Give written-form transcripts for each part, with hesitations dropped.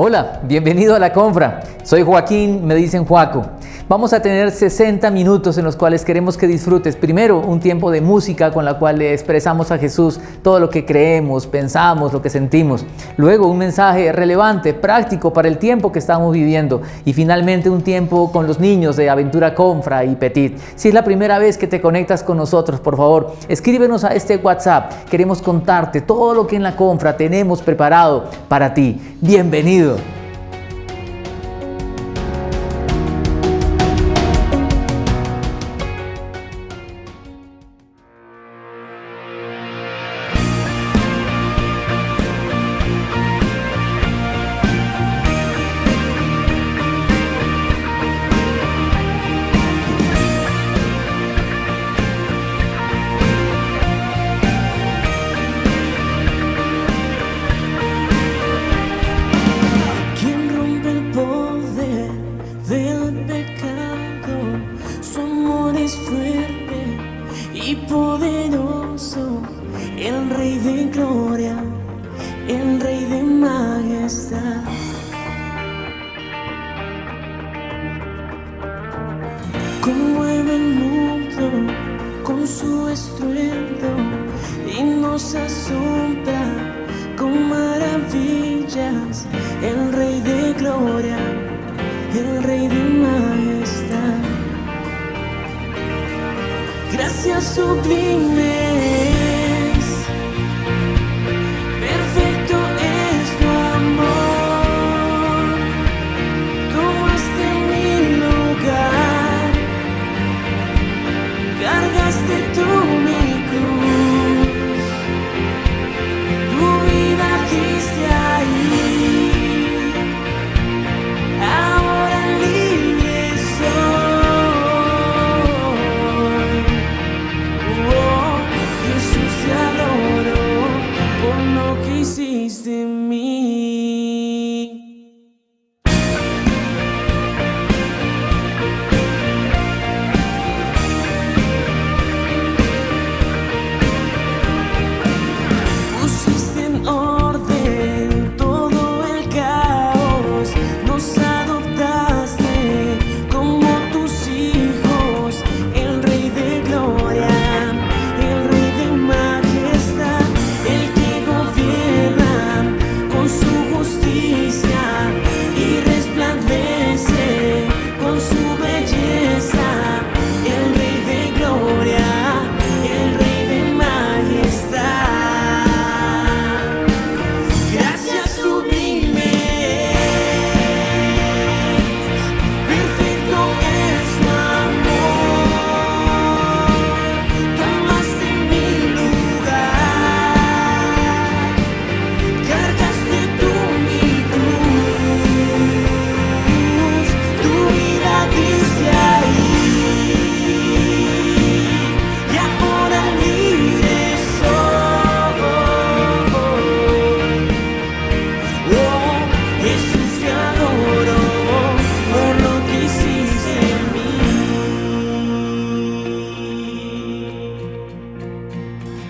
Hola, bienvenido a La Confra. Soy Joaquín, me dicen Joaco. Vamos a tener 60 minutos en los cuales queremos que disfrutes primero un tiempo de música con la cual le expresamos a Jesús todo lo que creemos, pensamos, lo que sentimos. Luego un mensaje relevante, práctico para el tiempo que estamos viviendo. Y finalmente un tiempo con los niños de Aventura Confra y Petit. Si es la primera vez que te conectas con nosotros, por favor, escríbenos a este WhatsApp. Queremos contarte todo lo que en La Confra tenemos preparado para ti. Bienvenido. Conmueve el mundo con su estruendo y nos asombra con maravillas. El Rey de gloria, el Rey de majestad. Gracias sublimes. Perfecto es tu amor. Tomaste mi lugar. Cargaste tú mi cruz, tu vida diste ahí, ahora libre soy. Oh, Jesús, te adoro por lo que hiciste en mí.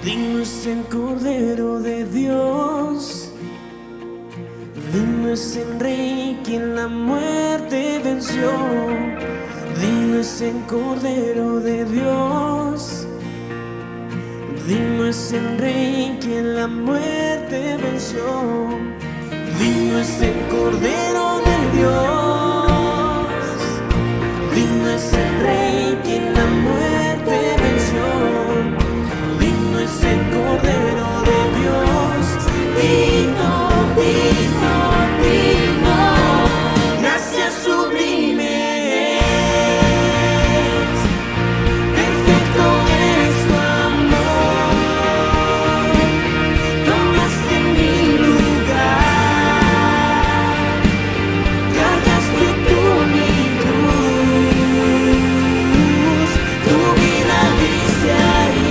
Digno es el Cordero de Dios, digno es el Rey quien la muerte venció. Digno es el Cordero de Dios, digno es el Rey quien la muerte venció. Digno es el Cordero de Dios, digno es el Rey quien la muerte venció. Es el Cordero de Dios, digno, digno, digno. Gracias sublimes. Perfecto es tu amor. Tomaste mi lugar. Cargaste tú mi cruz. Tu vida diste ahí.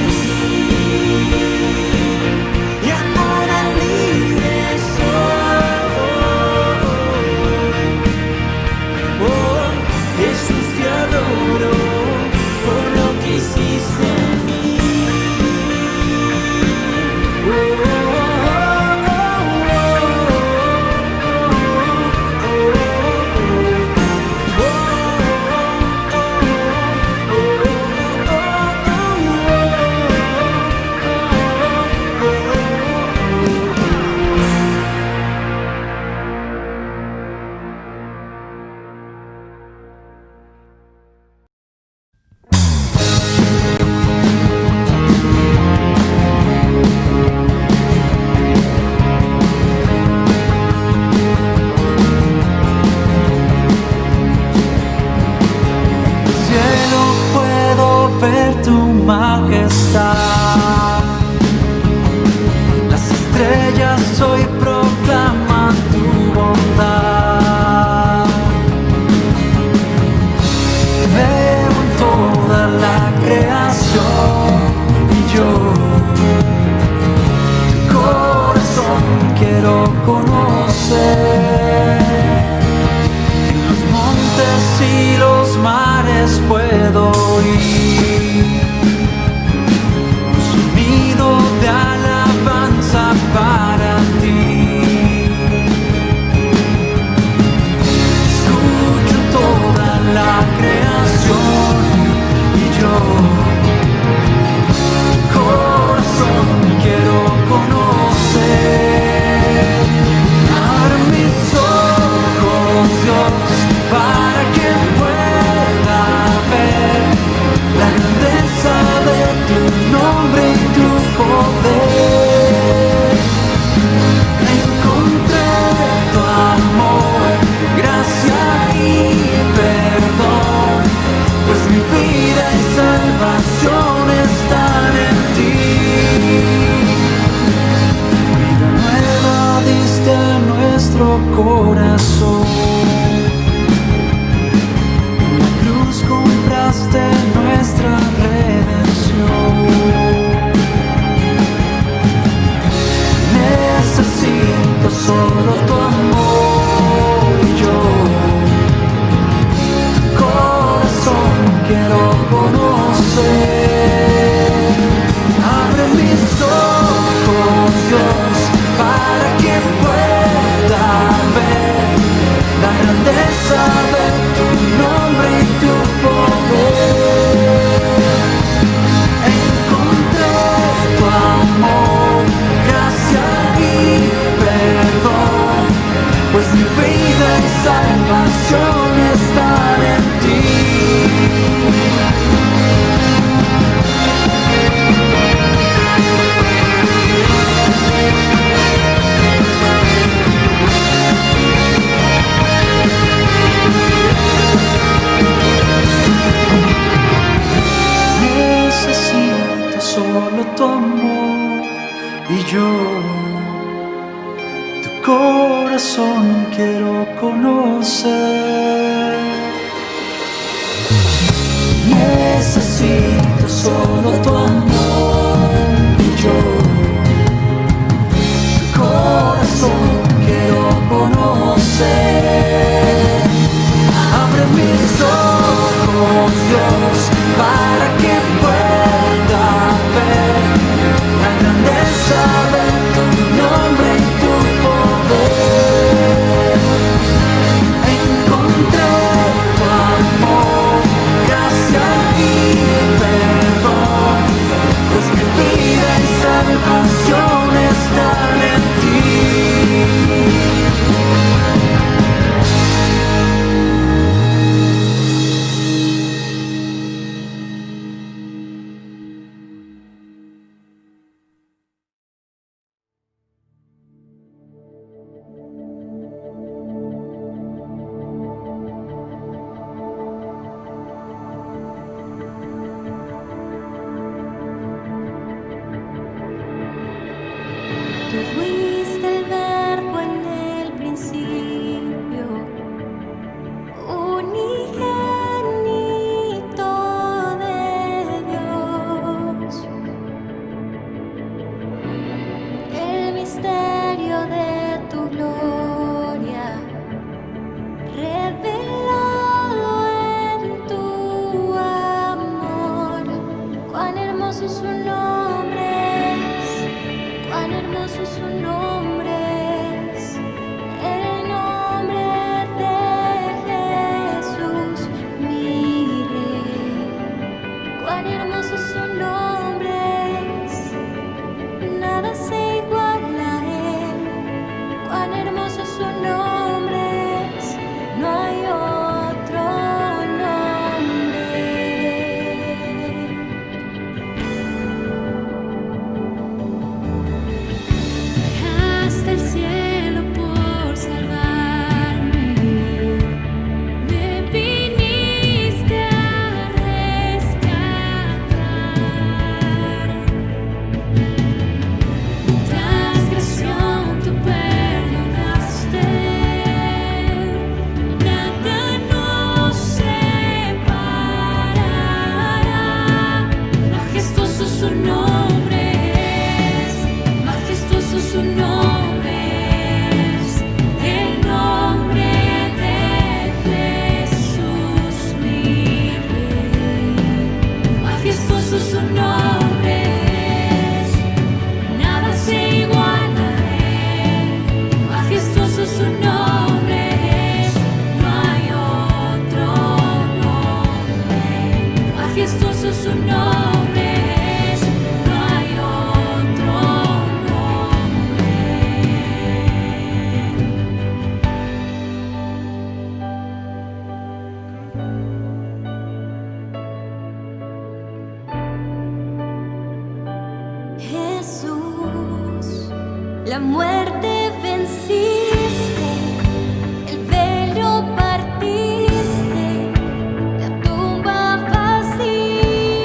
confieso y proclama tu bondad. Veo en toda la creación y yo tu corazón quiero conocer. En los montes y los mares puedo oír un sonido de alabanza para ti. Escucho toda la creación y yo tu corazón quiero conocer. Abre mis ojos, Dios, para que pueda ver la grandeza de tu nombre y tu poder. Encontré tu amor, gracia y perdón, pues mi vida y salvación están en ti. Vida nueva diste a nuestro corazón. En la cruz compraste nuestra redención. Necesito solo tu amor y yo tu corazón quiero conocer. Abre mis ojos, Dios, para que pueda ver la grandeza de tu nombre y tu poder. Encontré tu amor, gracia y perdón, pues mi vida y salvación están en ti. Necesito solo tu amor y yo tu corazón quiero conocer. Necesito solo tu amor y yo tu corazón quiero conocer. Abre mis ojos, Dios, para que pueda ver la grandeza de tu nombre y tu poder. Encontré tu amor, gracia y perdón, pues mi vida y salvación están en ti. Tú fuiste el verbo en el principio, unigénito de Dios. El misterio de tu gloria, revelado en tu amor. Cuán hermoso es su nombre. Cuán hermoso es su nombre, es el nombre de Jesús, mi Rey. Cuán hermoso es su nombre, nada se iguala a él. Cuán hermoso es su nombre, no hay otro nombre. muerte venciste, el velo partiste, la tumba vacía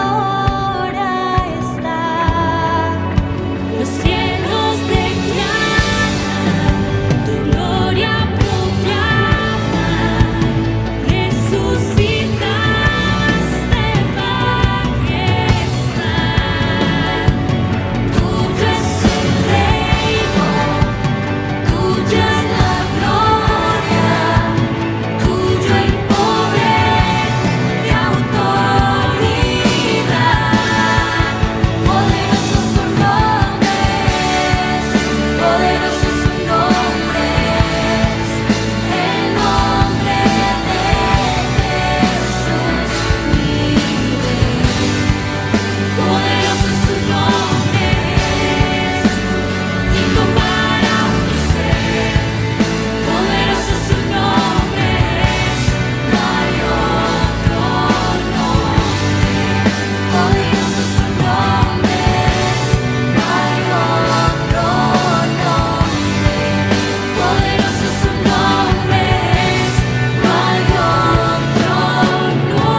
ahora está. Los cielos declaran, tu gloria proclaman, resucitaste majestad. Tuyo es el reino, tuya es la gloria, tuyo el poder y autoridad. Poderoso su nombre es, poderoso su nombre es, el nombre de Jesús vive. Poderoso su nombre es, incomparable ser. Poderoso su nombre es, no hay otro nombre. Poderoso su nombre es, no hay otro nombre. Poderoso su nombre es, no hay otro nombre.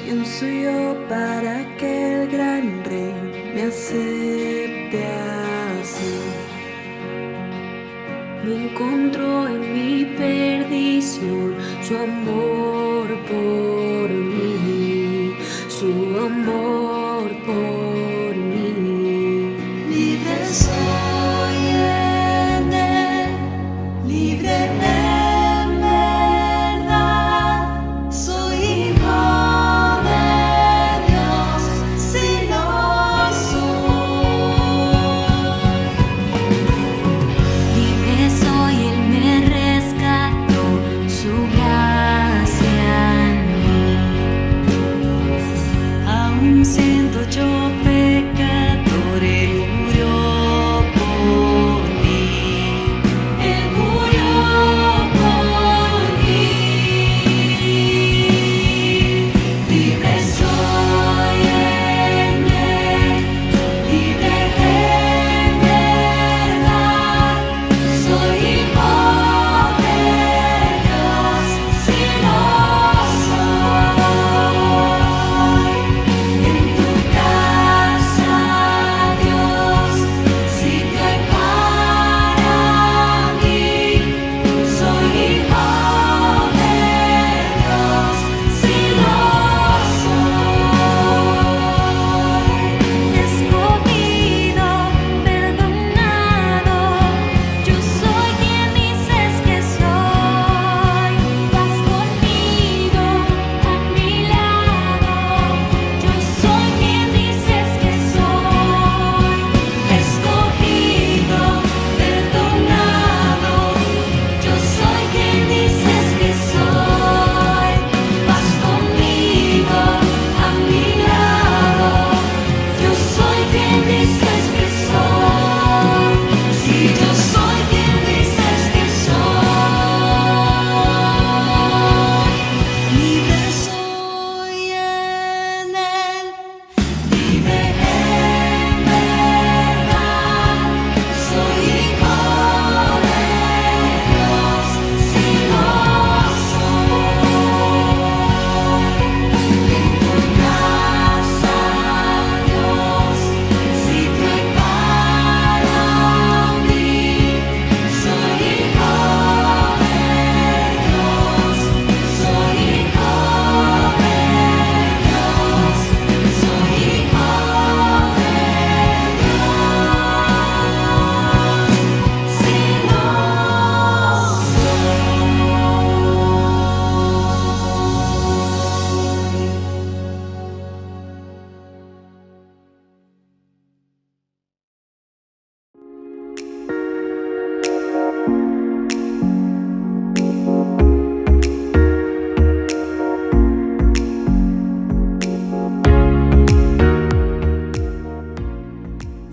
¿Quién soy yo para que el gran rey me acepte así? Me encontró en mi perdición su amor por mí, su amor por mí. Libre soy en él, libre en verdad, soy hijo de Dios, si lo soy. Libre soy, Él me rescató, su gracia en mí. Aún siendo yo pecador, Él murió por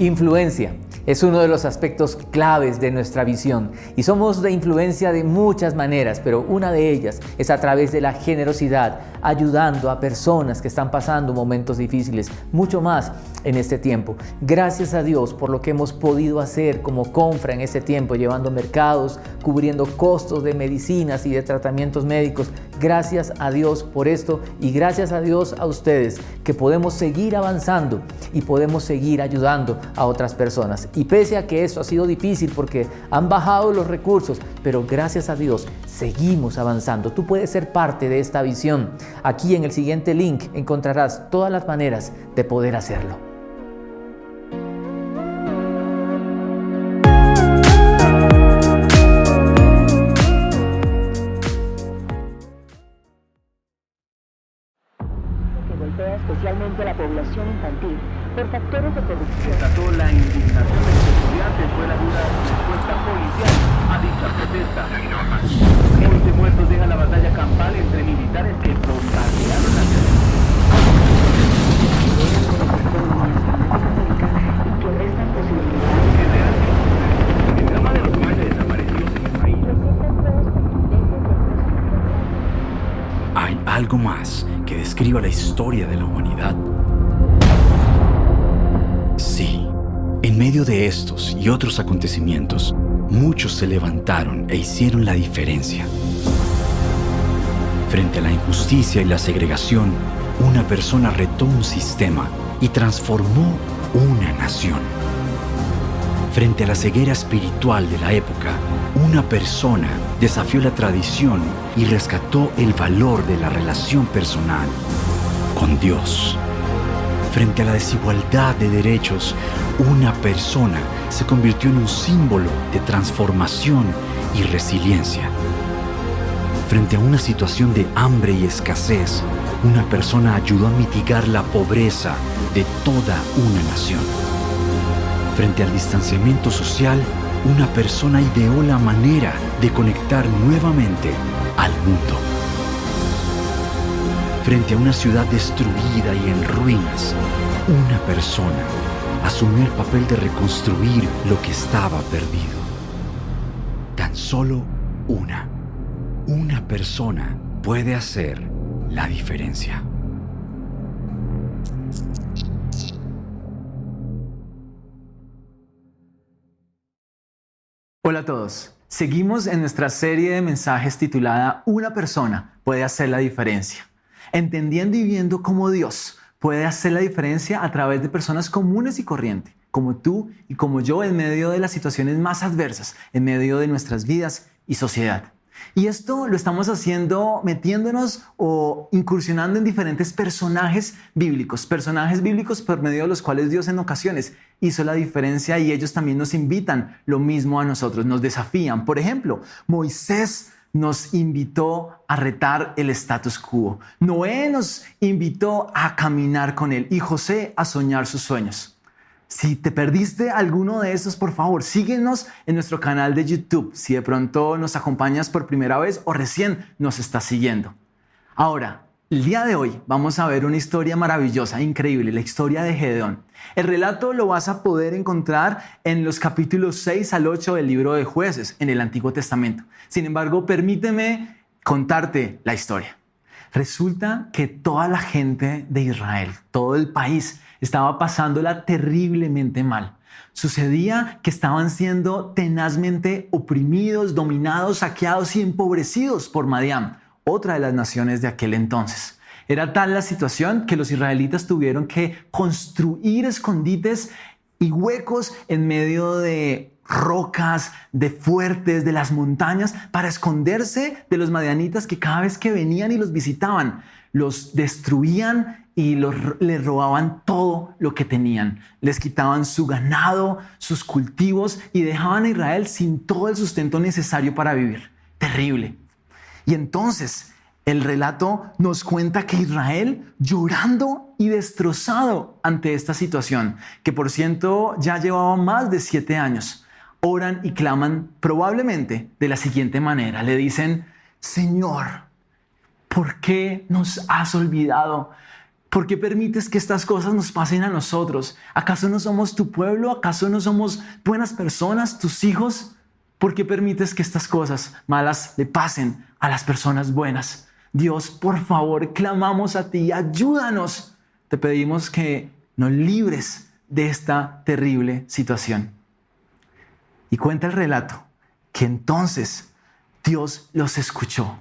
Influencia es uno de los aspectos claves de nuestra visión y somos de influencia de muchas maneras, pero una de ellas es a través de la generosidad, ayudando a personas que están pasando momentos difíciles, mucho más en este tiempo. Gracias a Dios por lo que hemos podido hacer como Confra en este tiempo, llevando mercados, cubriendo costos de medicinas y de tratamientos médicos. Gracias a Dios por esto y gracias a Dios a ustedes que podemos seguir avanzando y podemos seguir ayudando a otras personas. Y pese a que esto ha sido difícil porque han bajado los recursos, pero gracias a Dios seguimos avanzando. Tú puedes ser parte de esta visión. Aquí en el siguiente link encontrarás todas las maneras de poder hacerlo. Especialmente a la población infantil por factores de corrupción. Desató la indignación de los estudiantes fue la dura respuesta policial a dicha protesta. 11 muertos deja la batalla campal entre militares que bombardearon la ciudad. Y que restan posibilidades. El drama de los más desaparecidos en el país. ¿Hay algo más que describa la historia de la humanidad? Sí, en medio de estos y otros acontecimientos, muchos se levantaron e hicieron la diferencia. Frente a la injusticia y la segregación, una persona retó un sistema y transformó una nación. Frente a la ceguera espiritual de la época, una persona desafió la tradición y rescató el valor de la relación personal con Dios. Frente a la desigualdad de derechos, una persona se convirtió en un símbolo de transformación y resiliencia. Frente a una situación de hambre y escasez, una persona ayudó a mitigar la pobreza de toda una nación. Frente al distanciamiento social, una persona ideó la manera de conectar nuevamente al mundo. Frente a una ciudad destruida y en ruinas, una persona asumió el papel de reconstruir lo que estaba perdido. Tan solo una persona puede hacer la diferencia. Hola a todos. Seguimos en nuestra serie de mensajes titulada Una persona puede hacer la diferencia. Entendiendo y viendo cómo Dios puede hacer la diferencia a través de personas comunes y corrientes, como tú y como yo, en medio de las situaciones más adversas, en medio de nuestras vidas y sociedad. Y esto lo estamos haciendo metiéndonos o incursionando en diferentes personajes bíblicos por medio de los cuales Dios en ocasiones hizo la diferencia y ellos también nos invitan lo mismo a nosotros, nos desafían. Por ejemplo, Moisés nos invitó a retar el status quo. Noé nos invitó a caminar con él y José a soñar sus sueños. Si te perdiste alguno de esos, por favor, síguenos en nuestro canal de YouTube. Si de pronto nos acompañas por primera vez o recién nos estás siguiendo. Ahora, el día de hoy vamos a ver una historia maravillosa, increíble, la historia de Gedeón. El relato lo vas a poder encontrar en los capítulos 6 al 8 del libro de Jueces, en el Antiguo Testamento. Sin embargo, permíteme contarte la historia. Resulta que toda la gente de Israel, todo el país, estaba pasándola terriblemente mal. Sucedía que estaban siendo tenazmente oprimidos, dominados, saqueados y empobrecidos por Madián, otra de las naciones de aquel entonces. Era tal la situación que los israelitas tuvieron que construir escondites y huecos en medio de rocas, de fuertes, de las montañas, para esconderse de los madianitas que cada vez que venían y los visitaban, los destruían y les robaban todo lo que tenían. Les quitaban su ganado, sus cultivos y dejaban a Israel sin todo el sustento necesario para vivir. Terrible. Y entonces el relato nos cuenta que Israel, llorando y destrozado ante esta situación, que por cierto ya llevaba más de 7 años, oran y claman probablemente de la siguiente manera. Le dicen: Señor, ¿por qué nos has olvidado? ¿Por qué permites que estas cosas nos pasen a nosotros? ¿Acaso no somos tu pueblo? ¿Acaso no somos buenas personas, tus hijos? ¿Por qué permites que estas cosas malas le pasen a las personas buenas? Dios, por favor, clamamos a ti, ayúdanos. Te pedimos que nos libres de esta terrible situación. Y cuenta el relato que entonces Dios los escuchó.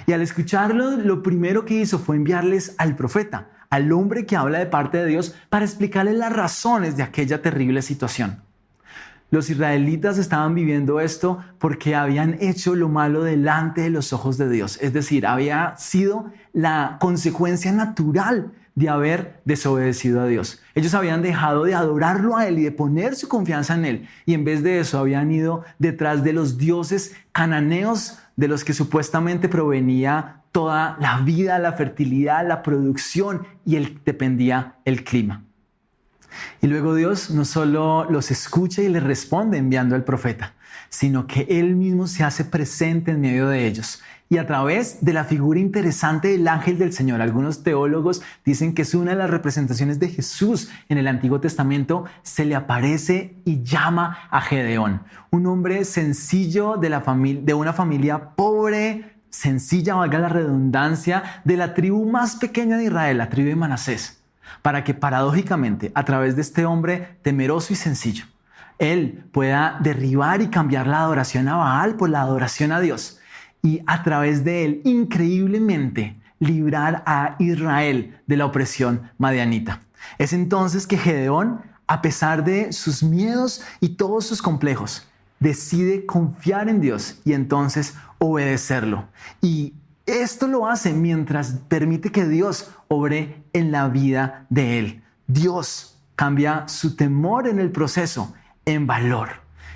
Y al escucharlo, lo primero que hizo fue enviarles al profeta, al hombre que habla de parte de Dios, para explicarles las razones de aquella terrible situación. Los israelitas estaban viviendo esto porque habían hecho lo malo delante de los ojos de Dios. Es decir, había sido la consecuencia natural de haber desobedecido a Dios. Ellos habían dejado de adorarlo a Él y de poner su confianza en Él. Y en vez de eso habían ido detrás de los dioses cananeos de los que supuestamente provenía toda la vida, la fertilidad, la producción y dependía el clima. Y luego Dios no solo los escucha y les responde enviando al profeta, sino que Él mismo se hace presente en medio de ellos. Y a través de la figura interesante del ángel del Señor, algunos teólogos dicen que es una de las representaciones de Jesús en el Antiguo Testamento, se le aparece y llama a Gedeón, un hombre sencillo de una familia pobre, sencilla, valga la redundancia, de la tribu más pequeña de Israel, la tribu de Manasés, para que paradójicamente, a través de este hombre temeroso y sencillo, él pueda derribar y cambiar la adoración a Baal por la adoración a Dios. Y a través de él, increíblemente, librar a Israel de la opresión madianita. Es entonces que Gedeón, a pesar de sus miedos y todos sus complejos, decide confiar en Dios y entonces obedecerlo. Y esto lo hace mientras permite que Dios obre en la vida de él. Dios cambia su temor en el proceso en valor.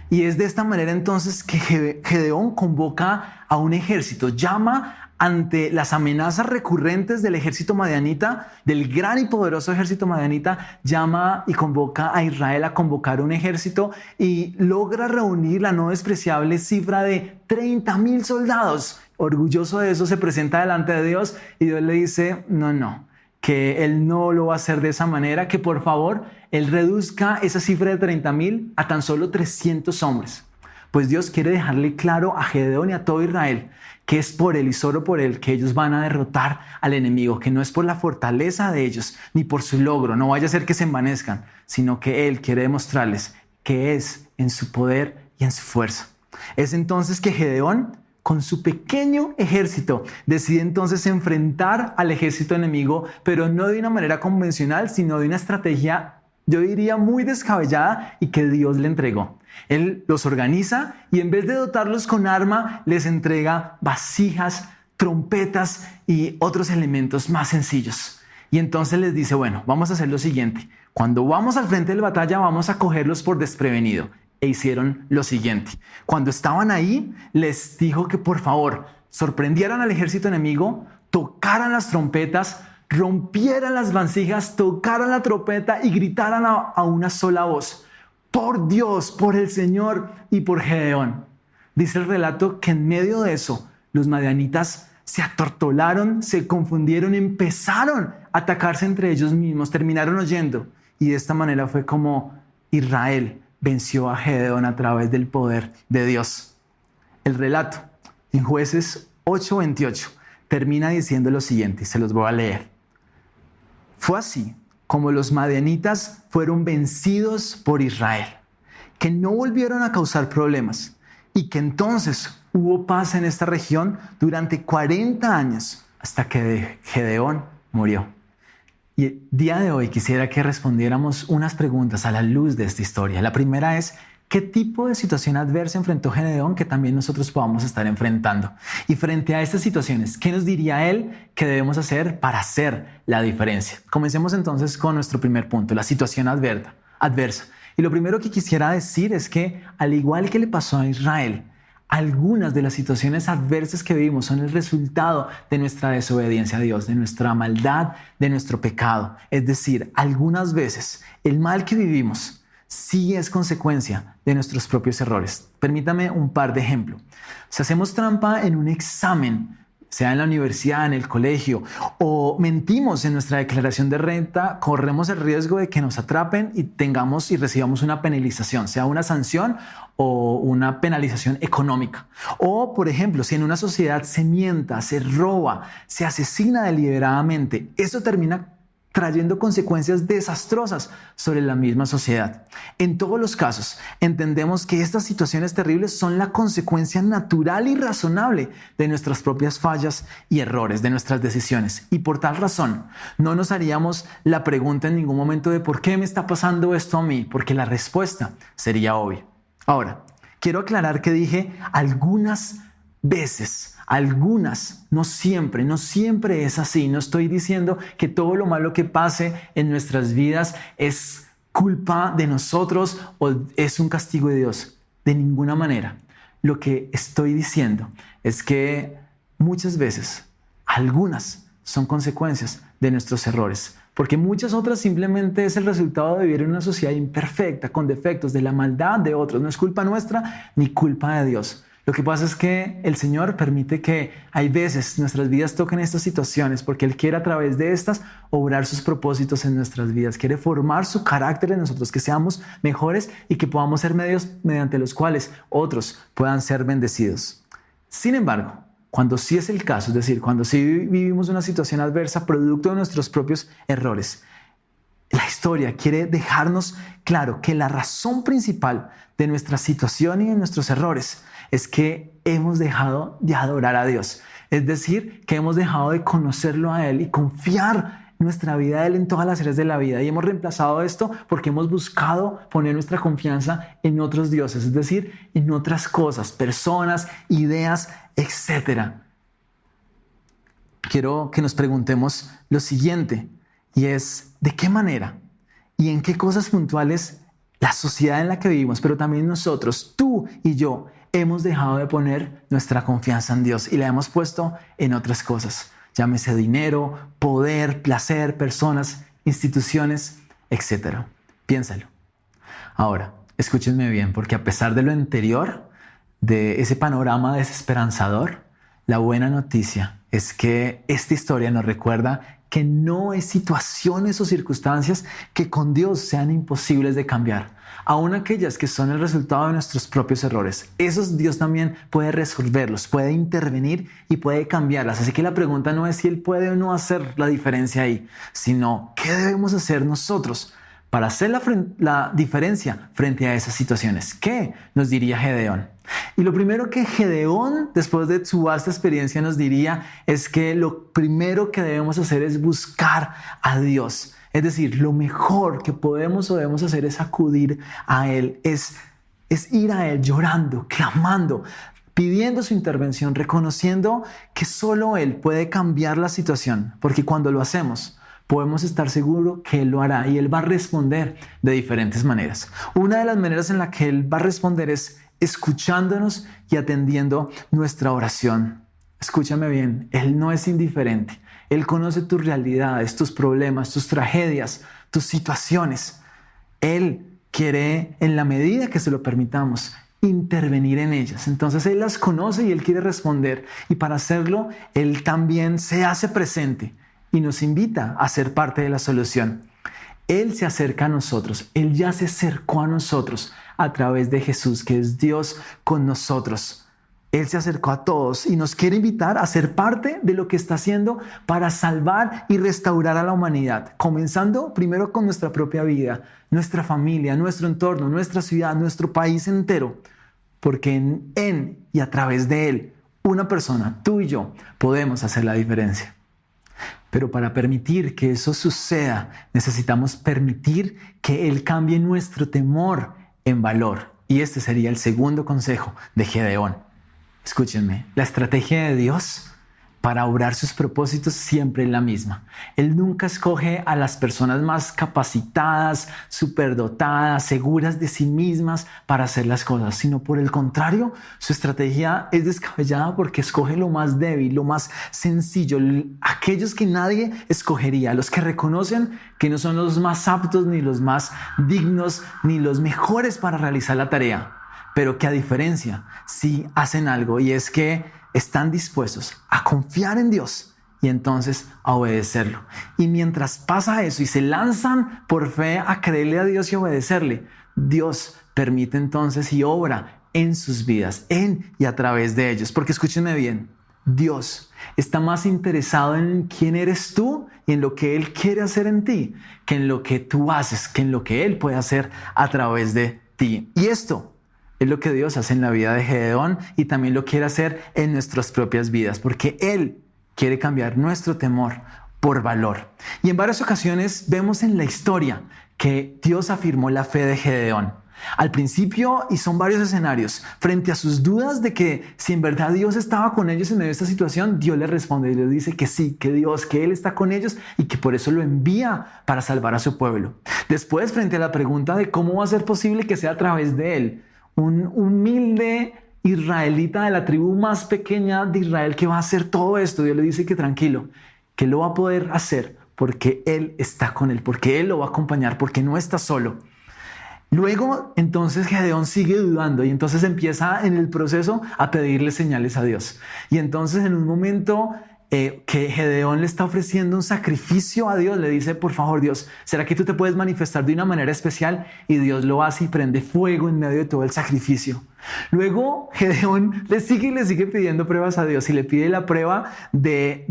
Y es de esta manera entonces que Gedeón convoca a un ejército, llama ante las amenazas recurrentes del ejército madianita, del gran y poderoso ejército madianita, llama y convoca a Israel a convocar un ejército y logra reunir la no despreciable cifra de 30,000 soldados. Orgulloso de eso se presenta delante de Dios y Dios le dice, no, que él no lo va a hacer de esa manera, que por favor él reduzca esa cifra de 30,000 a tan solo 300 hombres. Pues Dios quiere dejarle claro a Gedeón y a todo Israel que es por él y solo por él que ellos van a derrotar al enemigo, que no es por la fortaleza de ellos ni por su logro, no vaya a ser que se envanezcan, sino que él quiere demostrarles que es en su poder y en su fuerza. Es entonces que Gedeón, con su pequeño ejército, decide entonces enfrentar al ejército enemigo, pero no de una manera convencional, sino de una estrategia, yo diría, muy descabellada y que Dios le entregó. Él los organiza y en vez de dotarlos con arma, les entrega vasijas, trompetas y otros elementos más sencillos. Y entonces les dice, bueno, vamos a hacer lo siguiente. Cuando vamos al frente de la batalla, vamos a cogerlos por desprevenido. E hicieron lo siguiente. Cuando estaban ahí, les dijo que por favor sorprendieran al ejército enemigo, tocaran las trompetas, rompieran las vasijas, tocaran la trompeta y gritaran a una sola voz: por Dios, por el Señor y por Gedeón. Dice el relato que en medio de eso, los madianitas se atortolaron, se confundieron, empezaron a atacarse entre ellos mismos, terminaron huyendo. Y de esta manera fue como Israel venció a Gedeón a través del poder de Dios. El relato en Jueces 8:28 termina diciendo lo siguiente, se los voy a leer. Fue así como los madianitas fueron vencidos por Israel, que no volvieron a causar problemas y que entonces hubo paz en esta región durante 40 años hasta que Gedeón murió. Y el día de hoy quisiera que respondiéramos unas preguntas a la luz de esta historia. La primera es, ¿qué tipo de situación adversa enfrentó Gedeón que también nosotros podamos estar enfrentando? Y frente a estas situaciones, ¿qué nos diría él que debemos hacer para hacer la diferencia? Comencemos entonces con nuestro primer punto, la situación adversa. Y lo primero que quisiera decir es que, al igual que le pasó a Israel, algunas de las situaciones adversas que vivimos son el resultado de nuestra desobediencia a Dios, de nuestra maldad, de nuestro pecado. Es decir, algunas veces el mal que vivimos sí es consecuencia de nuestros propios errores. Permítame un par de ejemplos. Si hacemos trampa en un examen sea en la universidad, en el colegio, o mentimos en nuestra declaración de renta, corremos el riesgo de que nos atrapen y tengamos y recibamos una penalización, sea una sanción o una penalización económica. O, por ejemplo, si en una sociedad se mienta, se roba, se asesina deliberadamente, eso termina trayendo consecuencias desastrosas sobre la misma sociedad. En todos los casos, entendemos que estas situaciones terribles son la consecuencia natural y razonable de nuestras propias fallas y errores, de nuestras decisiones. Y por tal razón, no nos haríamos la pregunta en ningún momento de ¿por qué me está pasando esto a mí? Porque la respuesta sería obvia. Ahora, quiero aclarar que dije algunas veces, algunas, no siempre es así. No estoy diciendo que todo lo malo que pase en nuestras vidas es culpa de nosotros o es un castigo de Dios. De ninguna manera. Lo que estoy diciendo es que muchas veces, algunas son consecuencias de nuestros errores, porque muchas otras simplemente es el resultado de vivir en una sociedad imperfecta, con defectos, de la maldad de otros. No es culpa nuestra ni culpa de Dios. Lo que pasa es que el Señor permite que hay veces nuestras vidas toquen estas situaciones porque Él quiere a través de estas obrar sus propósitos en nuestras vidas. Quiere formar su carácter en nosotros, que seamos mejores y que podamos ser medios mediante los cuales otros puedan ser bendecidos. Sin embargo, cuando sí es el caso, es decir, cuando sí vivimos una situación adversa producto de nuestros propios errores, la historia quiere dejarnos claro que la razón principal de nuestra situación y de nuestros errores es que hemos dejado de adorar a Dios. Es decir, que hemos dejado de conocerlo a Él y confiar nuestra vida a Él en todas las áreas de la vida. Y hemos reemplazado esto porque hemos buscado poner nuestra confianza en otros dioses, es decir, en otras cosas, personas, ideas, etc. Quiero que nos preguntemos lo siguiente, y es ¿de qué manera y en qué cosas puntuales la sociedad en la que vivimos, pero también nosotros, tú y yo, hemos dejado de poner nuestra confianza en Dios y la hemos puesto en otras cosas? Llámese dinero, poder, placer, personas, instituciones, etc. Piénsalo. Ahora, escúchenme bien, porque a pesar de lo anterior, de ese panorama desesperanzador, la buena noticia es que esta historia nos recuerda que no hay situaciones o circunstancias que con Dios sean imposibles de cambiar, aun aquellas que son el resultado de nuestros propios errores. Esos Dios también puede resolverlos, puede intervenir y puede cambiarlas. Así que la pregunta no es si Él puede o no hacer la diferencia ahí, sino ¿qué debemos hacer nosotros para hacer la diferencia frente a esas situaciones? ¿Qué nos diría Gedeón? Y lo primero que Gedeón, después de su vasta experiencia, nos diría es que lo primero que debemos hacer es buscar a Dios. Es decir, lo mejor que podemos o debemos hacer es acudir a Él, es ir a Él llorando, clamando, pidiendo su intervención, reconociendo que solo Él puede cambiar la situación, porque cuando lo hacemos, podemos estar seguros que Él lo hará y Él va a responder de diferentes maneras. Una de las maneras en la que Él va a responder es escuchándonos y atendiendo nuestra oración. Escúchame bien, Él no es indiferente. Él conoce tus realidades, tus problemas, tus tragedias, tus situaciones. Él quiere, en la medida que se lo permitamos, intervenir en ellas. Entonces Él las conoce y Él quiere responder. Y para hacerlo, Él también se hace presente y nos invita a ser parte de la solución. Él se acerca a nosotros. Él ya se acercó a nosotros a través de Jesús, que es Dios con nosotros. Él se acercó a todos y nos quiere invitar a ser parte de lo que está haciendo para salvar y restaurar a la humanidad, comenzando primero con nuestra propia vida, nuestra familia, nuestro entorno, nuestra ciudad, nuestro país entero, porque en y a través de Él, una persona, tú y yo, podemos hacer la diferencia. Pero para permitir que eso suceda, necesitamos permitir que Él cambie nuestro temor en valor. Y este sería el segundo consejo de Gedeón. Escúchenme, la estrategia de Dios para obrar sus propósitos siempre es la misma. Él nunca escoge a las personas más capacitadas, superdotadas, seguras de sí mismas para hacer las cosas, sino por el contrario, su estrategia es descabellada porque escoge lo más débil, lo más sencillo, aquellos que nadie escogería, los que reconocen que no son los más aptos, ni los más dignos, ni los mejores para realizar la tarea, pero que a diferencia sí hacen algo, y es que están dispuestos a confiar en Dios y entonces a obedecerlo. Y mientras pasa eso y se lanzan por fe a creerle a Dios y obedecerle, Dios permite entonces y obra en sus vidas, en y a través de ellos. Porque escúchenme bien, Dios está más interesado en quién eres tú y en lo que Él quiere hacer en ti que en lo que tú haces, que en lo que Él puede hacer a través de ti. Y esto es lo que Dios hace en la vida de Gedeón y también lo quiere hacer en nuestras propias vidas, porque Él quiere cambiar nuestro temor por valor. Y en varias ocasiones vemos en la historia que Dios afirmó la fe de Gedeón. Al principio, y son varios escenarios, frente a sus dudas de que si en verdad Dios estaba con ellos en medio de esta situación, Dios les responde y les dice que sí, que Dios, que Él está con ellos y que por eso lo envía para salvar a su pueblo. Después, frente a la pregunta de cómo va a ser posible que sea a través de Él, un humilde israelita de la tribu más pequeña de Israel que va a hacer todo esto, Dios le dice que tranquilo, que lo va a poder hacer porque Él está con él, porque Él lo va a acompañar, porque no está solo. Luego, entonces Gedeón sigue dudando y entonces empieza en el proceso a pedirle señales a Dios. Y entonces en un momento que Gedeón le está ofreciendo un sacrificio a Dios, le dice, por favor Dios, ¿será que tú te puedes manifestar de una manera especial? Y Dios lo hace y prende fuego en medio de todo el sacrificio. Luego Gedeón le sigue pidiendo pruebas a Dios y le pide la prueba de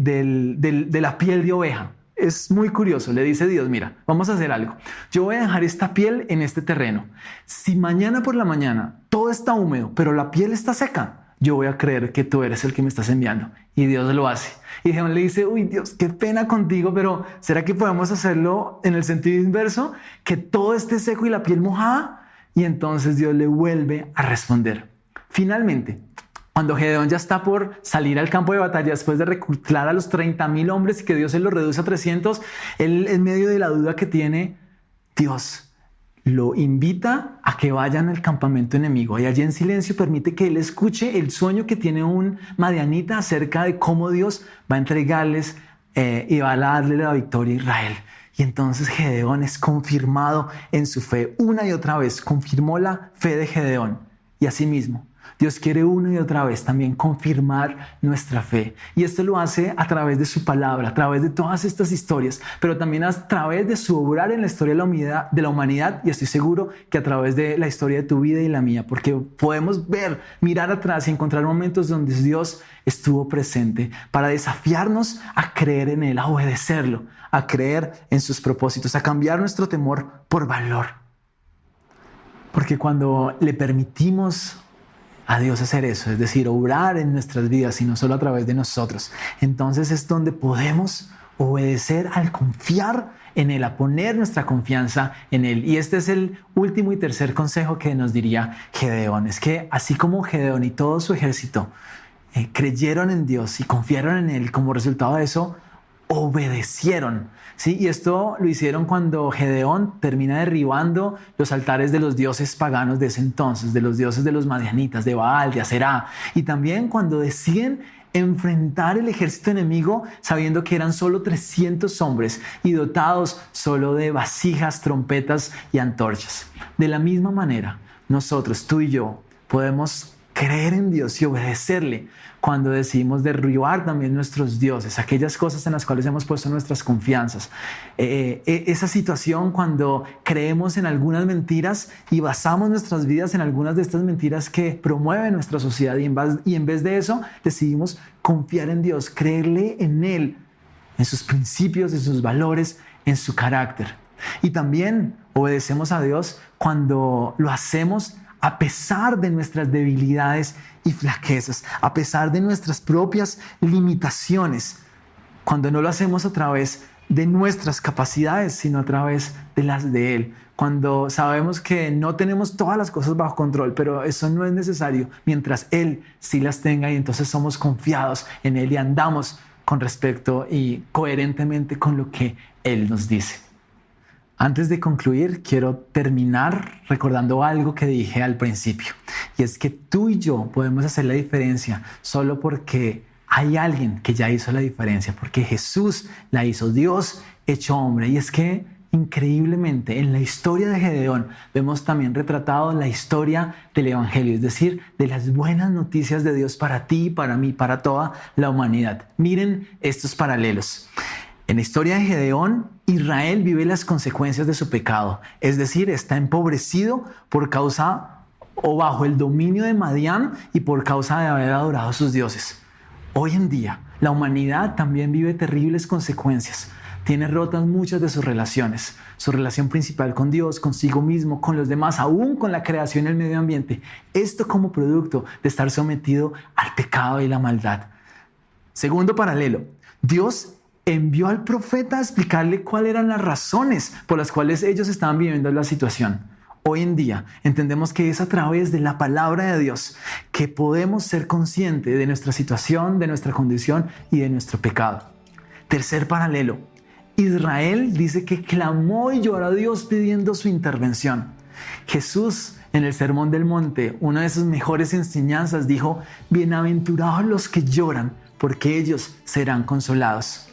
la piel de oveja. Es muy curioso, le dice Dios, mira, vamos a hacer algo. Yo voy a dejar esta piel en este terreno. Si mañana por la mañana todo está húmedo, pero la piel está seca, yo voy a creer que tú eres el que me estás enviando. Y Dios lo hace. Y Gedeón le dice, uy Dios, qué pena contigo, pero ¿será que podemos hacerlo en el sentido inverso? Que todo esté seco y la piel mojada. Y entonces Dios le vuelve a responder. Finalmente, cuando Gedeón ya está por salir al campo de batalla después de reclutar a los 30,000 hombres y que Dios se los reduce a 300, él en medio de la duda que tiene, Dios lo invita a que vayan al campamento enemigo y allí en silencio permite que él escuche el sueño que tiene un madianita acerca de cómo Dios va a entregarles y va a darle la victoria a Israel. Y entonces Gedeón es confirmado en su fe una y otra vez, confirmó la fe de Gedeón y asimismo Dios quiere una y otra vez también confirmar nuestra fe. Y esto lo hace a través de su palabra, a través de todas estas historias, pero también a través de su obrar en la historia de la humanidad. Y estoy seguro que a través de la historia de tu vida y la mía, porque podemos ver, mirar atrás y encontrar momentos donde Dios estuvo presente para desafiarnos a creer en Él, a obedecerlo, a creer en sus propósitos, a cambiar nuestro temor por valor. Porque cuando le permitimos a Dios hacer eso, es decir, obrar en nuestras vidas y no solo a través de nosotros, entonces es donde podemos obedecer al confiar en Él, a poner nuestra confianza en Él. Y este es el último y tercer consejo que nos diría Gedeón, es que así como Gedeón y todo su ejército creyeron en Dios y confiaron en Él, como resultado de eso, obedecieron, ¿sí? Y esto lo hicieron cuando Gedeón termina derribando los altares de los dioses paganos de ese entonces, de los dioses de los madianitas, de Baal, de Aserá, y también cuando deciden enfrentar el ejército enemigo sabiendo que eran solo 300 hombres y dotados solo de vasijas, trompetas y antorchas. De la misma manera, nosotros, tú y yo, podemos creer en Dios y obedecerle cuando decidimos derribar también nuestros dioses, aquellas cosas en las cuales hemos puesto nuestras confianzas. Esa situación cuando creemos en algunas mentiras y basamos nuestras vidas en algunas de estas mentiras que promueve nuestra sociedad y en vez de eso decidimos confiar en Dios, creerle en Él, en sus principios, en sus valores, en su carácter. Y también obedecemos a Dios cuando lo hacemos a pesar de nuestras debilidades y flaquezas, a pesar de nuestras propias limitaciones, cuando no lo hacemos a través de nuestras capacidades, sino a través de las de Él, cuando sabemos que no tenemos todas las cosas bajo control, pero eso no es necesario, mientras Él sí las tenga, y entonces somos confiados en Él y andamos con respecto y coherentemente con lo que Él nos dice. Antes de concluir, quiero terminar recordando algo que dije al principio, y es que tú y yo podemos hacer la diferencia solo porque hay alguien que ya hizo la diferencia, porque Jesús la hizo, Dios hecho hombre, y es que increíblemente, en la historia de Gedeón vemos también retratado la historia del Evangelio, es decir, de las buenas noticias de Dios para ti, para mí, para toda la humanidad. Miren estos paralelos. En la historia de Gedeón, Israel vive las consecuencias de su pecado, es decir, está empobrecido por causa o bajo el dominio de Madián y por causa de haber adorado a sus dioses. Hoy en día, la humanidad también vive terribles consecuencias. Tiene rotas muchas de sus relaciones, su relación principal con Dios, consigo mismo, con los demás, aún con la creación y el medio ambiente. Esto como producto de estar sometido al pecado y la maldad. Segundo paralelo, Dios envió al profeta a explicarle cuáles eran las razones por las cuales ellos estaban viviendo la situación. Hoy en día entendemos que es a través de la palabra de Dios que podemos ser conscientes de nuestra situación, de nuestra condición y de nuestro pecado. Tercer paralelo, Israel dice que clamó y lloró a Dios pidiendo su intervención. Jesús, en el Sermón del Monte, una de sus mejores enseñanzas, dijo: bienaventurados los que lloran, porque ellos serán consolados.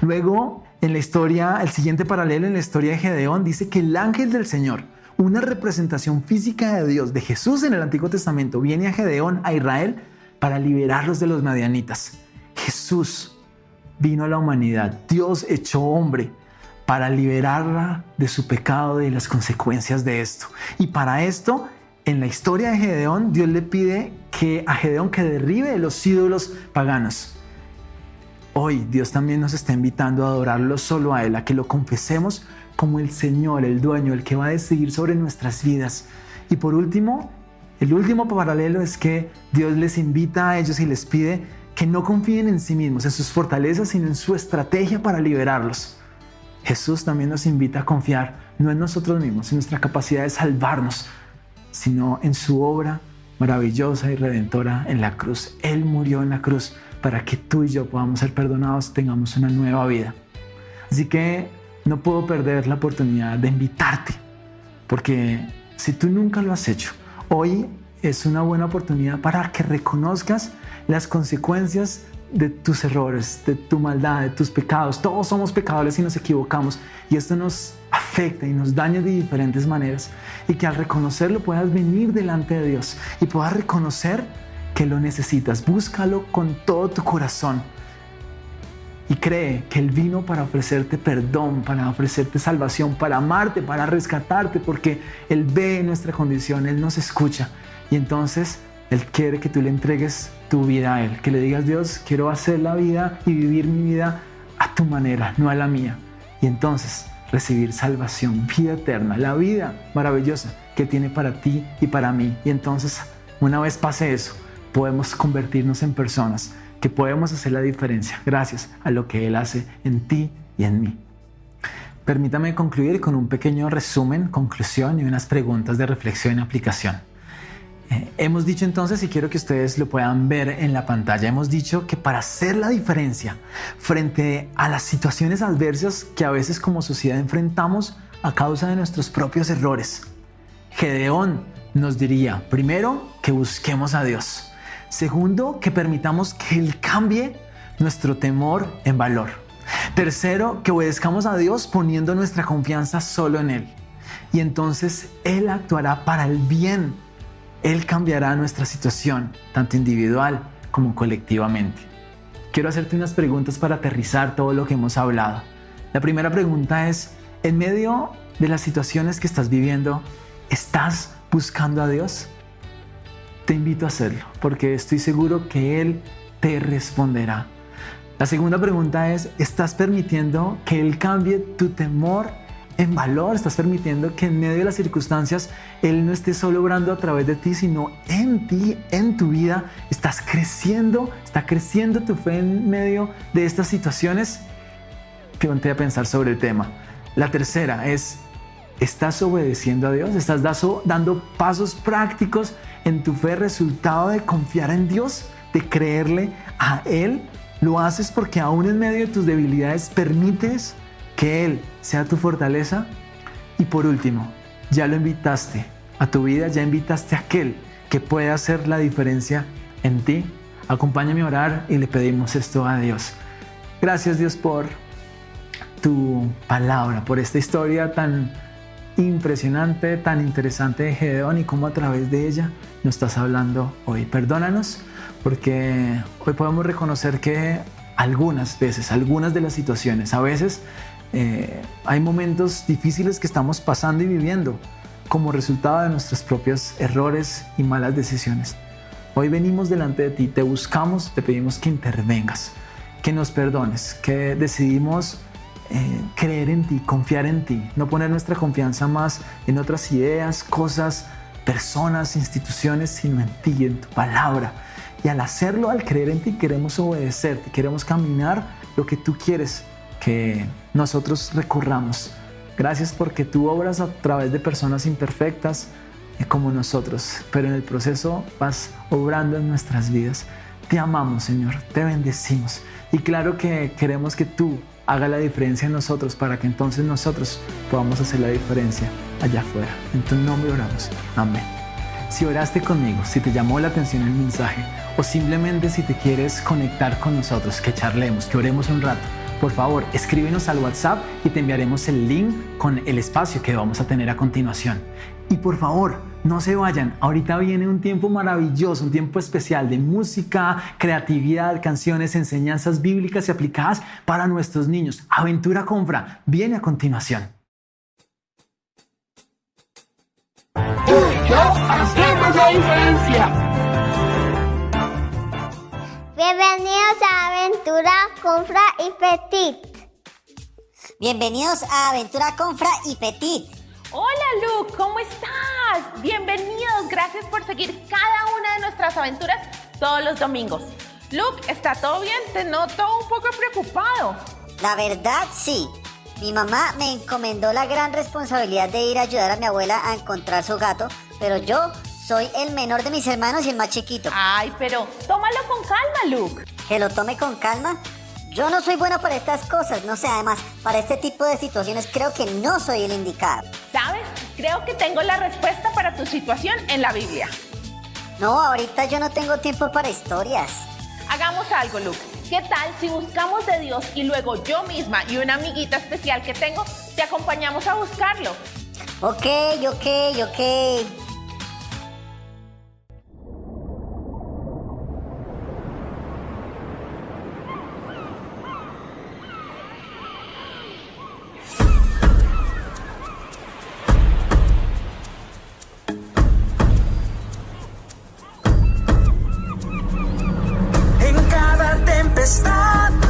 Luego, en la historia, el siguiente paralelo en la historia de Gedeón dice que el ángel del Señor, una representación física de Dios, de Jesús en el Antiguo Testamento, viene a Gedeón, a Israel, para liberarlos de los madianitas. Jesús vino a la humanidad, Dios hecho hombre, para liberarla de su pecado y de las consecuencias de esto. Y para esto, en la historia de Gedeón, Dios le pide a Gedeón que derribe los ídolos paganos. Hoy Dios también nos está invitando a adorarlo solo a Él, a que lo confesemos como el Señor, el dueño, el que va a decidir sobre nuestras vidas. Y por último, el último paralelo es que Dios les invita a ellos y les pide que no confíen en sí mismos, en sus fortalezas, sino en su estrategia para liberarlos. Jesús también nos invita a confiar no en nosotros mismos, en nuestra capacidad de salvarnos, sino en su obra maravillosa y redentora en la cruz. Él murió en la cruz para que tú y yo podamos ser perdonados, tengamos una nueva vida. Así que no puedo perder la oportunidad de invitarte, porque si tú nunca lo has hecho, hoy es una buena oportunidad para que reconozcas las consecuencias de tus errores, de tu maldad, de tus pecados. Todos somos pecadores y nos equivocamos, y esto nos afecta y nos daña de diferentes maneras, y que al reconocerlo puedas venir delante de Dios y puedas reconocer que lo necesitas. Búscalo con todo tu corazón y cree que Él vino para ofrecerte perdón, para ofrecerte salvación, para amarte, para rescatarte, porque Él ve nuestra condición, Él nos escucha, y entonces Él quiere que tú le entregues tu vida a Él, que le digas: Dios, quiero hacer la vida y vivir mi vida a tu manera, no a la mía, y entonces recibir salvación, vida eterna, la vida maravillosa que tiene para ti y para mí. Y entonces, una vez pase eso, podemos convertirnos en personas que podemos hacer la diferencia gracias a lo que Él hace en ti y en mí. Permítame concluir con un pequeño resumen, conclusión y unas preguntas de reflexión y aplicación. Hemos dicho entonces, y quiero que ustedes lo puedan ver en la pantalla, hemos dicho que para hacer la diferencia frente a las situaciones adversas que a veces como sociedad enfrentamos a causa de nuestros propios errores, Gedeón nos diría, primero, que busquemos a Dios. Segundo, que permitamos que Él cambie nuestro temor en valor. Tercero, que obedezcamos a Dios poniendo nuestra confianza solo en Él. Y entonces Él actuará para el bien. Él cambiará nuestra situación, tanto individual como colectivamente. Quiero hacerte unas preguntas para aterrizar todo lo que hemos hablado. La primera pregunta es: en medio de las situaciones que estás viviendo, ¿estás buscando a Dios? Te invito a hacerlo, porque estoy seguro que Él te responderá. La segunda pregunta es: ¿estás permitiendo que Él cambie tu temor en valor? ¿Estás permitiendo que en medio de las circunstancias Él no esté solo obrando a través de ti, sino en ti, en tu vida? ¿Estás creciendo? ¿Está creciendo tu fe en medio de estas situaciones? Ponte a pensar sobre el tema. La tercera es: ¿estás obedeciendo a Dios? ¿Estás dando pasos prácticos en tu fe, resultado de confiar en Dios, de creerle a Él? ¿Lo haces porque aún en medio de tus debilidades permites que Él sea tu fortaleza? Y por último, ya lo invitaste a tu vida, ya invitaste a aquel que puede hacer la diferencia en ti. Acompáñame a orar y le pedimos esto a Dios. Gracias, Dios, por tu palabra, por esta historia tan impresionante, tan interesante de Gedeón y cómo a través de ella nos estás hablando hoy. Perdónanos porque hoy podemos reconocer que algunas veces, algunas de las situaciones, a veces hay momentos difíciles que estamos pasando y viviendo como resultado de nuestros propios errores y malas decisiones. Hoy venimos delante de ti, te buscamos, te pedimos que intervengas, que nos perdones, que decidimos creer en ti, confiar en ti, no poner nuestra confianza más en otras ideas, cosas, personas, instituciones, sino en ti, en tu palabra. Y al hacerlo, al creer en ti, queremos obedecerte, queremos caminar lo que tú quieres que nosotros recorramos. Gracias porque tú obras a través de personas imperfectas como nosotros, pero en el proceso vas obrando en nuestras vidas. Te amamos, Señor, te bendecimos y claro que queremos que tú hagas la diferencia en nosotros para que entonces nosotros podamos hacer la diferencia allá afuera. En tu nombre oramos. Amén. Si oraste conmigo, si te llamó la atención el mensaje o simplemente si te quieres conectar con nosotros, que charlemos, que oremos un rato, por favor, escríbenos al WhatsApp y te enviaremos el link con el espacio que vamos a tener a continuación. Y por favor, no se vayan. Ahorita viene un tiempo maravilloso, un tiempo especial de música, creatividad, canciones, enseñanzas bíblicas y aplicadas para nuestros niños. Aventura Confra viene a continuación. Tú y yo hacemos la diferencia. Bienvenidos a Aventura Confra y Petit. Bienvenidos a Aventura Confra y Petit. Hola Luke, ¿cómo estás? Bienvenidos, gracias por seguir cada una de nuestras aventuras todos los domingos. Luke, ¿está todo bien? Te noto un poco preocupado. La verdad, sí. Mi mamá me encomendó la gran responsabilidad de ir a ayudar a mi abuela a encontrar su gato, pero yo soy el menor de mis hermanos y el más chiquito. Ay, pero tómalo con calma, Luke. ¿Que lo tome con calma? Yo no soy bueno para estas cosas, no sé, además, para este tipo de situaciones creo que no soy el indicado. ¿Sabes? Creo que tengo la respuesta para tu situación en la Biblia. No, ahorita yo no tengo tiempo para historias. Hagamos algo, Luke. ¿Qué tal si buscamos de Dios y luego yo misma y una amiguita especial que tengo te acompañamos a buscarlo? Ok.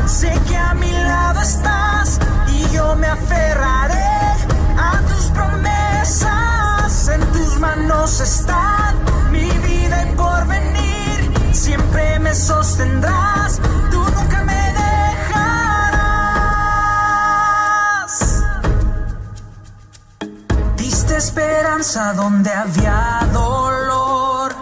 Sé que a mi lado estás y yo me aferraré a tus promesas. En tus manos están mi vida y porvenir. Siempre me sostendrás, tú nunca me dejarás. Diste esperanza donde había dolor,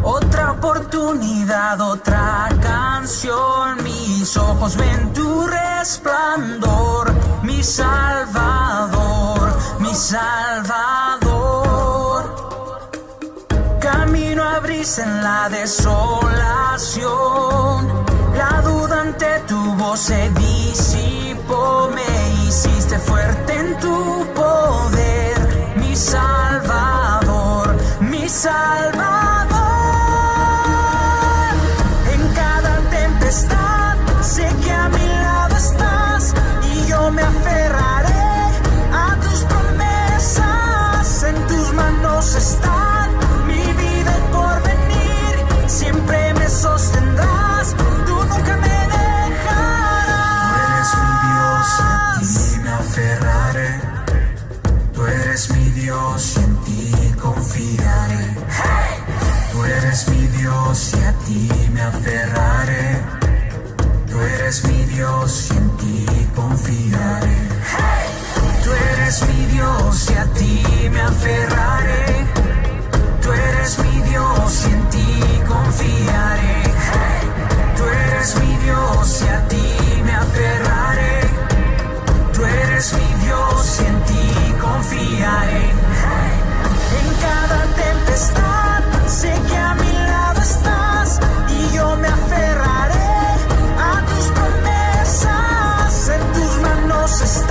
otra oportunidad, otra canción. Mis ojos ven tu resplandor, mi Salvador, mi Salvador. Camino abriste en la desolación, la duda ante tu voz se disipó. Me hiciste fuerte en tu poder, mi Salvador, mi Salvador. Sé que a mi lado estás y yo me aferraré a tus promesas. En tus manos están mi vida y porvenir. Siempre me sostendrás, tú nunca me dejarás. Tú eres mi Dios, a ti me aferraré. Tú eres mi Dios y en ti confiaré. Tú eres mi Dios y a ti me aferraré. Tú eres mi Dios y en ti confiaré. Tú eres mi Dios y a ti me aferraré. Tú eres mi Dios y en ti confiaré. Tú eres mi Dios y a ti me aferraré. Tú eres mi Dios y en ti confiaré. En cada tempestad sé que a mi lado estás y yo me aferraré a tus promesas. En tus manos están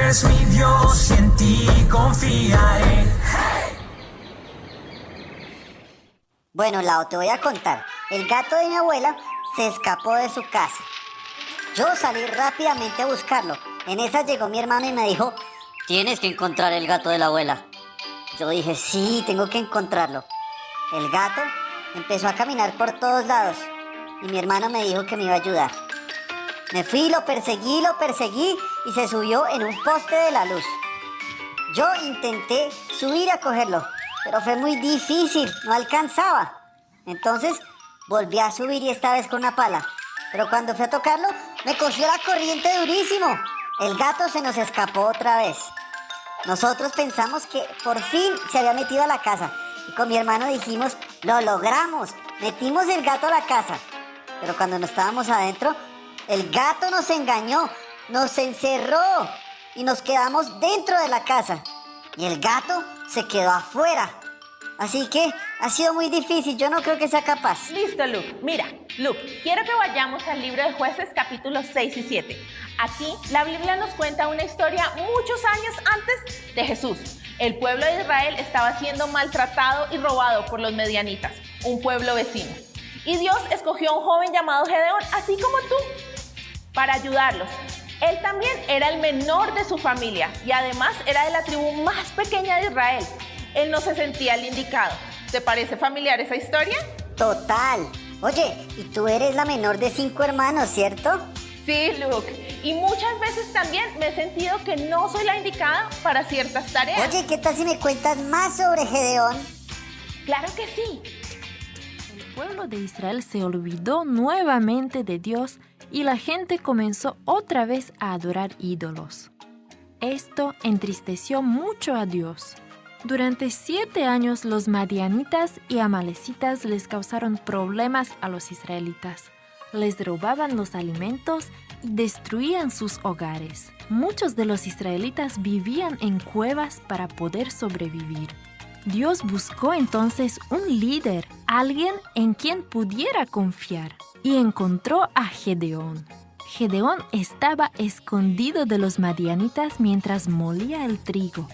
eres mi Dios y en ti confiaré. Bueno, Lau, te voy a contar. El gato de mi abuela se escapó de su casa. Yo salí rápidamente a buscarlo. En esa llegó mi hermano y me dijo: tienes que encontrar el gato de la abuela. Yo dije: sí, tengo que encontrarlo. El gato empezó a caminar por todos lados y mi hermano me dijo que me iba a ayudar. Me fui, lo perseguí y se subió en un poste de la luz. Yo intenté subir a cogerlo, pero fue muy difícil, no alcanzaba. Entonces volví a subir y esta vez con una pala. Pero cuando fui a tocarlo, me cogió la corriente durísimo. El gato se nos escapó otra vez. Nosotros pensamos que por fin se había metido a la casa. Y con mi hermano dijimos: lo logramos, metimos el gato a la casa. Pero cuando no estábamos adentro, el gato nos engañó, nos encerró y nos quedamos dentro de la casa. Y el gato se quedó afuera. Así que ha sido muy difícil, yo no creo que sea capaz. Listo, Luke. Mira, Luke, quiero que vayamos al libro de Jueces capítulos 6 y 7. Aquí la Biblia nos cuenta una historia muchos años antes de Jesús. El pueblo de Israel estaba siendo maltratado y robado por los medianitas, un pueblo vecino. Y Dios escogió a un joven llamado Gedeón, así como tú, para ayudarlos. Él también era el menor de su familia y además era de la tribu más pequeña de Israel. Él no se sentía el indicado. ¿Te parece familiar esa historia? Total. Oye, y tú eres la menor de 5 hermanos, ¿cierto? Sí, Luke. Y muchas veces también me he sentido que no soy la indicada para ciertas tareas. Oye, ¿qué tal si me cuentas más sobre Gedeón? Claro que sí. El pueblo de Israel se olvidó nuevamente de Dios y la gente comenzó otra vez a adorar ídolos. Esto entristeció mucho a Dios. Durante 7 años los madianitas y amalecitas les causaron problemas a los israelitas. Les robaban los alimentos y destruían sus hogares. Muchos de los israelitas vivían en cuevas para poder sobrevivir. Dios buscó entonces un líder, alguien en quien pudiera confiar, y encontró a Gedeón. Gedeón estaba escondido de los madianitas mientras molía el trigo.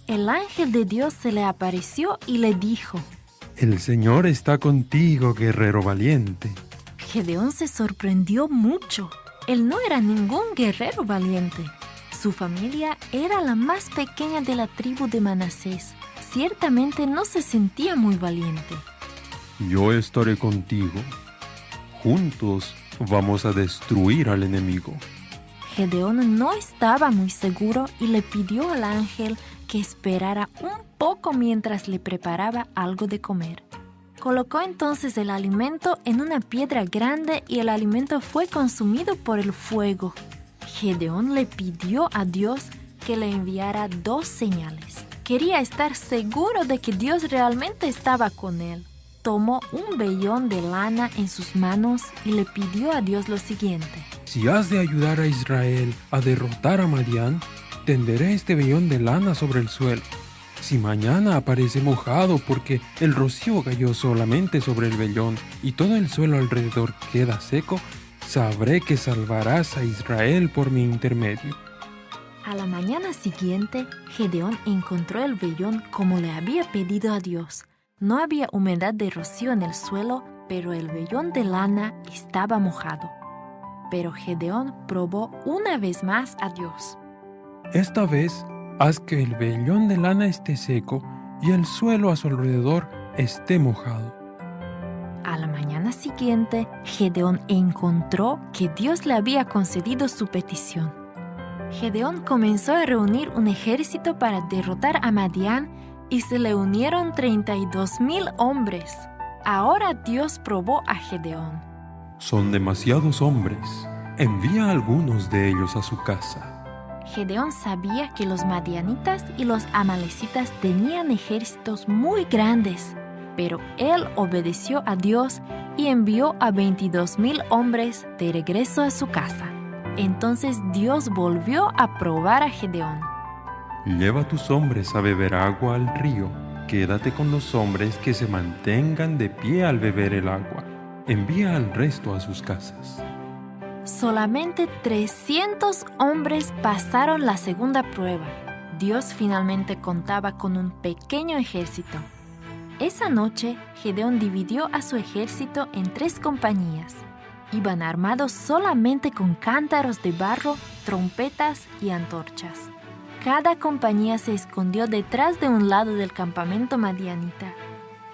El ángel de Dios se le apareció y le dijo: El Señor está contigo, guerrero valiente. Gedeón se sorprendió mucho. Él no era ningún guerrero valiente. Su familia era la más pequeña de la tribu de Manasés. Ciertamente no se sentía muy valiente. Yo estaré contigo. Juntos vamos a destruir al enemigo. Gedeón no estaba muy seguro y le pidió al ángel que esperara un poco mientras le preparaba algo de comer. Colocó entonces el alimento en una piedra grande y el alimento fue consumido por el fuego. Gedeón le pidió a Dios que le enviara 2 señales. Quería estar seguro de que Dios realmente estaba con él. Tomó un vellón de lana en sus manos y le pidió a Dios lo siguiente: Si has de ayudar a Israel a derrotar a Madián, tenderé este vellón de lana sobre el suelo. Si mañana aparece mojado porque el rocío cayó solamente sobre el vellón y todo el suelo alrededor queda seco, sabré que salvarás a Israel por mi intermedio. A la mañana siguiente, Gedeón encontró el vellón como le había pedido a Dios. No había humedad de rocío en el suelo, pero el vellón de lana estaba mojado. Pero Gedeón probó una vez más a Dios. Esta vez, haz que el vellón de lana esté seco y el suelo a su alrededor esté mojado. A la mañana siguiente, Gedeón encontró que Dios le había concedido su petición. Gedeón comenzó a reunir un ejército para derrotar a Madián y se le unieron 32,000 hombres. Ahora Dios probó a Gedeón. Son demasiados hombres. Envía a algunos de ellos a su casa. Gedeón sabía que los madianitas y los amalecitas tenían ejércitos muy grandes, pero él obedeció a Dios y envió a 22,000 hombres de regreso a su casa. Entonces Dios volvió a probar a Gedeón. Lleva a tus hombres a beber agua al río. Quédate con los hombres que se mantengan de pie al beber el agua. Envía al resto a sus casas. Solamente 300 hombres pasaron la segunda prueba. Dios finalmente contaba con un pequeño ejército. Esa noche, Gedeón dividió a su ejército en 3 compañías. Iban armados solamente con cántaros de barro, trompetas y antorchas. Cada compañía se escondió detrás de un lado del campamento madianita.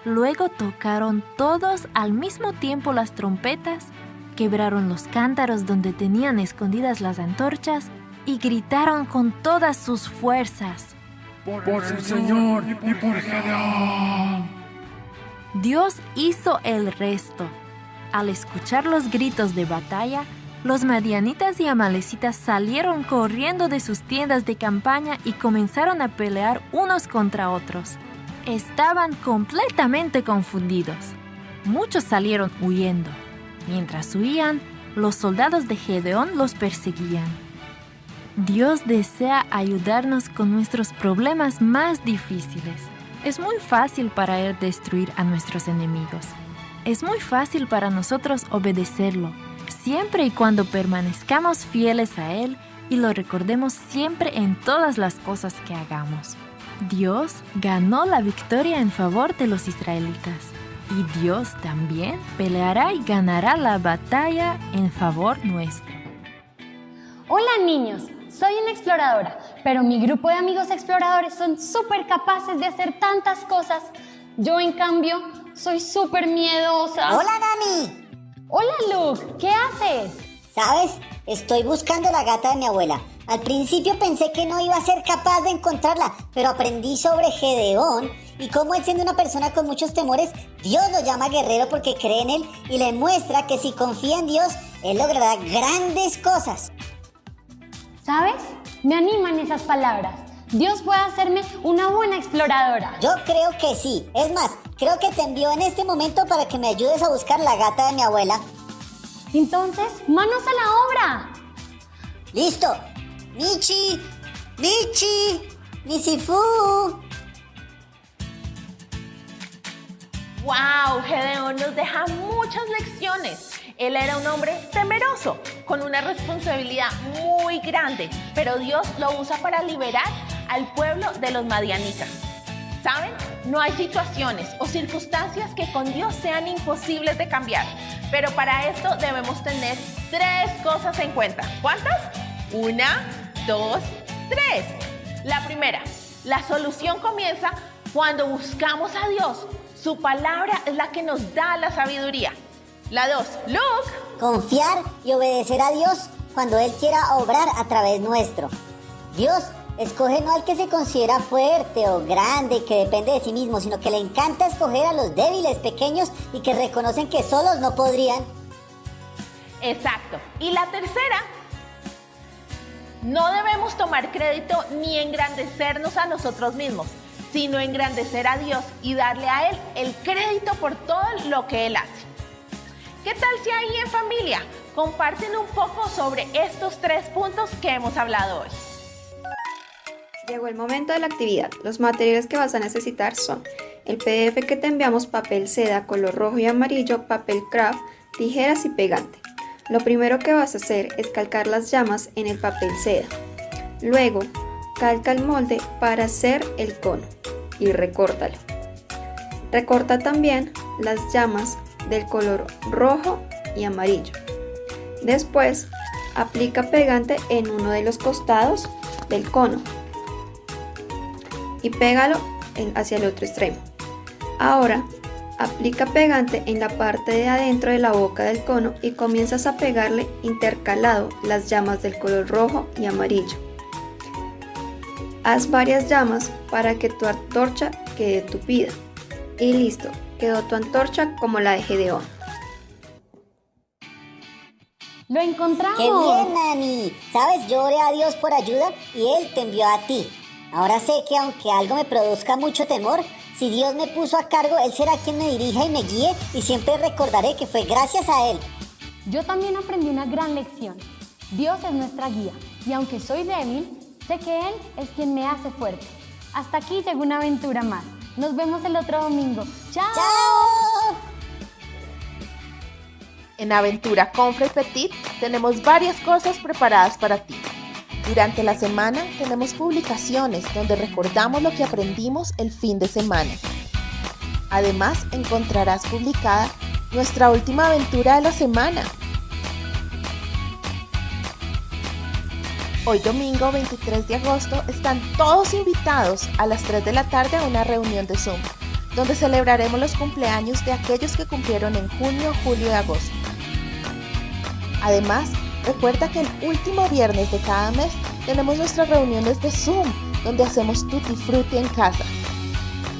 Luego tocaron todos al mismo tiempo las trompetas, quebraron los cántaros donde tenían escondidas las antorchas y gritaron con todas sus fuerzas: ¡Por el Señor y por Gedeón! Dios hizo el resto. Al escuchar los gritos de batalla, los madianitas y amalecitas salieron corriendo de sus tiendas de campaña y comenzaron a pelear unos contra otros. Estaban completamente confundidos. Muchos salieron huyendo. Mientras huían, los soldados de Gedeón los perseguían. Dios desea ayudarnos con nuestros problemas más difíciles. Es muy fácil para Él destruir a nuestros enemigos. Es muy fácil para nosotros obedecerlo, siempre y cuando permanezcamos fieles a Él y lo recordemos siempre en todas las cosas que hagamos. Dios ganó la victoria en favor de los israelitas, y Dios también peleará y ganará la batalla en favor nuestro. Hola niños, soy una exploradora, pero mi grupo de amigos exploradores son súper capaces de hacer tantas cosas. Yo, en cambio, soy súper miedosa. ¡Hola, Nami! Hola, Luke, ¿qué haces? ¿Sabes? Estoy buscando la gata de mi abuela. Al principio pensé que no iba a ser capaz de encontrarla, pero aprendí sobre Gedeón y cómo él, siendo una persona con muchos temores, Dios lo llama guerrero porque cree en él y le muestra que si confía en Dios, él logrará grandes cosas. ¿Sabes? Me animan esas palabras. Dios puede hacerme una buena exploradora. Yo creo que sí. Es más, creo que te envío en este momento para que me ayudes a buscar la gata de mi abuela. Entonces, ¡manos a la obra! ¡Listo! ¡Michi! ¡Michi! ¡Misifu! ¡Wow! Gedeón nos deja muchas lecciones. Él era un hombre temeroso, con una responsabilidad muy grande, pero Dios lo usa para liberar al pueblo de los madianitas. ¿Saben? No hay situaciones o circunstancias que con Dios sean imposibles de cambiar, pero para esto debemos tener 3 cosas en cuenta. ¿Cuántas? 1, 2, 3. La primera, la solución comienza cuando buscamos a Dios. Su palabra es la que nos da la sabiduría. La 2, Luke. Confiar y obedecer a Dios cuando Él quiera obrar a través nuestro. Dios escoge no al que se considera fuerte o grande y que depende de sí mismo, sino que le encanta escoger a los débiles, pequeños y que reconocen que solos no podrían. Exacto. Y la tercera, no debemos tomar crédito ni engrandecernos a nosotros mismos, sino engrandecer a Dios y darle a Él el crédito por todo lo que Él hace. ¿Qué tal si ahí en familia comparten un poco sobre estos 3 puntos que hemos hablado hoy? Llegó el momento de la actividad. Los materiales que vas a necesitar son el PDF que te enviamos, papel seda color rojo y amarillo, papel craft, tijeras y pegante. Lo primero que vas a hacer es calcar las llamas en el papel seda. Luego, calca el molde para hacer el cono y recórtalo. Recorta también las llamas del color rojo y amarillo. Después, aplica pegante en uno de los costados del cono y pégalo hacia el otro extremo. Ahora, aplica pegante en la parte de adentro de la boca del cono y comienzas a pegarle intercalado las llamas del color rojo y amarillo. Haz varias llamas para que tu antorcha quede tupida. Y listo, quedó tu antorcha como la de Gedeón. ¡Lo encontramos! ¡Qué bien, Nani! ¿Sabes? Yo oré a Dios por ayuda y Él te envió a ti. Ahora sé que aunque algo me produzca mucho temor, si Dios me puso a cargo, Él será quien me dirija y me guíe y siempre recordaré que fue gracias a Él. Yo también aprendí una gran lección. Dios es nuestra guía y aunque soy débil, sé que Él es quien me hace fuerte. Hasta aquí llegó una aventura más. Nos vemos el otro domingo. ¡Chao! ¡Chao! En Aventura Confra y Petit tenemos varias cosas preparadas para ti. Durante la semana tenemos publicaciones donde recordamos lo que aprendimos el fin de semana. Además, encontrarás publicada nuestra última aventura de la semana. Hoy domingo 23 de agosto están todos invitados a las 3 de la tarde a una reunión de Zoom, donde celebraremos los cumpleaños de aquellos que cumplieron en junio, julio y agosto. Además, recuerda que el último viernes de cada mes tenemos nuestras reuniones de Zoom, donde hacemos Tutti Frutti en casa.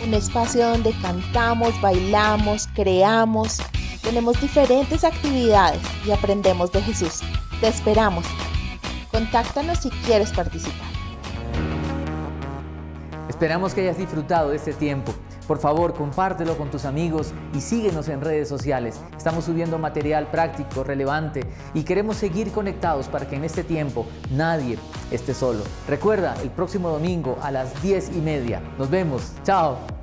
Un espacio donde cantamos, bailamos, creamos, tenemos diferentes actividades y aprendemos de Jesús. Te esperamos. Contáctanos si quieres participar. Esperamos que hayas disfrutado de este tiempo. Por favor, compártelo con tus amigos y síguenos en redes sociales. Estamos subiendo material práctico, relevante y queremos seguir conectados para que en este tiempo nadie esté solo. Recuerda, el próximo domingo a las 10:30. Nos vemos. Chao.